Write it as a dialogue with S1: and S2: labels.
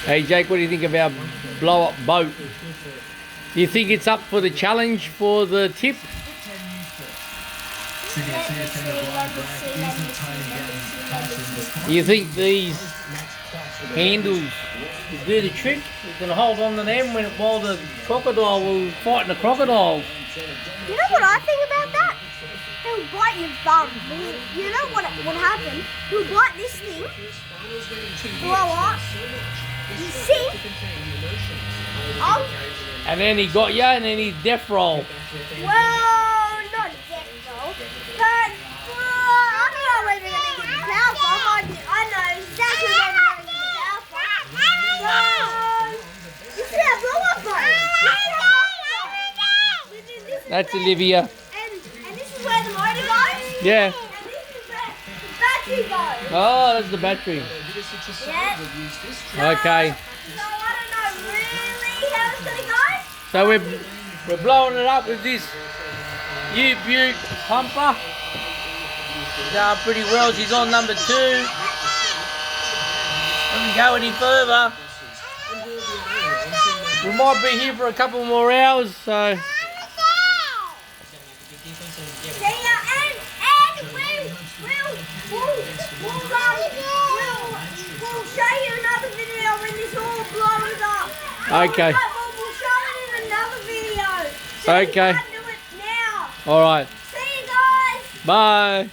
S1: Hey Jake, what do you think of our blow up boat? Do you think it's up for the challenge for the tip? Do you think these handles will do the trick? You can hold on to them while the crocodile will fight the crocodile.
S2: You know what I think about that? He'll bite your thumb. You know what would happen? He'll bite this thing, blow up, you sink,
S1: and then he got you, and then he death roll.
S2: Well, not death roll, but I don't know where they're going to get the power from. I know exactly where they're going to get the power from. You see our blow up boat?
S1: That's Olivia.
S2: And this is where the motor goes?
S1: Yeah.
S2: And this is where the battery goes?
S1: Oh, that's the battery.
S2: Yeah.
S1: Okay.
S2: So I don't know really how it's going to go.
S1: So we're blowing it up with this Ute pumper. Going pretty well. She's on number 2. Doesn't go any further. We might be here for a couple more hours, so.
S2: We'll show you another video when this all blows up.
S1: Okay.
S2: We'll show it in another video. So
S1: Okay.
S2: you can't do it now.
S1: All right.
S2: See you guys.
S1: Bye.